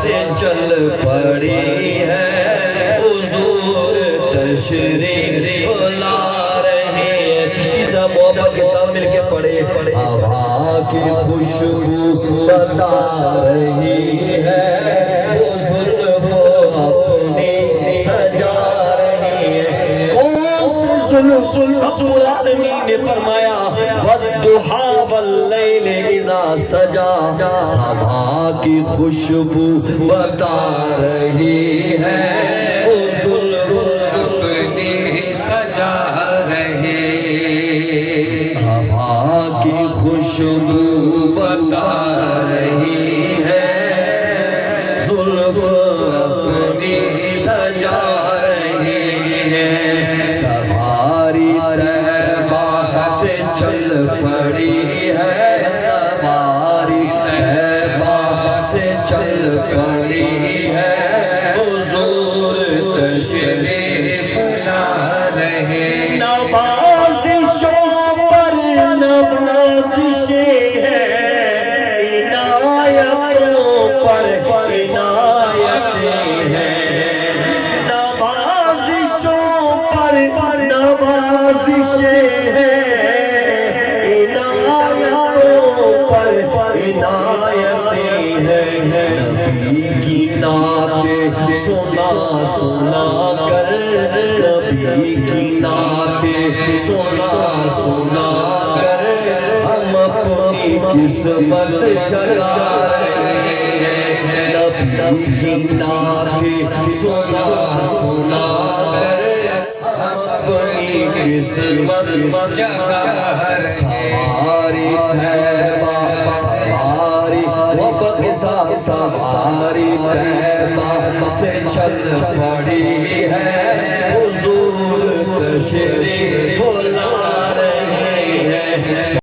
سے چل پڑی ہے حضور تشریف لا رہے ہیں۔ چشتی صاحب محبت کے ساتھ مل کے پڑھے، ہوا کی خوشبو بتا رہی ہے وہ زلف اپنی سجا رہی ہے۔ کون سے زلف؟ رب العالمین نے فرمایا وَالضُّحَىٰ وَاللَّيْلِ اِذَا سَجَىٰ، ہوا کی خوشبو بتا رہی ہے وہ زلف اپنی سجا رہے، ہوا کی خوشبو بتا رہی ہے زلف اپنی سجا رہی ہے۔ سواری طیبہ سے چل پڑی ہے، سواری طیبہ سے چل پڑی ہے حضور تشریف لا رہے، نوازشوں پر نوازشیں ہیں، عنایتوں پر عنایتیں ہیں، نوازشوں پر نوازشیں ہیں، عنایتوں پر عنایتیں ہیں۔ نبی کی نعت سنا سنا کر، نبی کی نعت سنا سنا کر ہم اپنی قسمت جگا رہے ہیں۔ نبی کی نعت سنا سنا کر ہم اپنی قسمت جگا رہے ہیں۔ سواری طیبہ، سواری محبت کے ساتھ سواری طیبہ سے چل پڑی ہے حضور تشریف لا رہے ہیں۔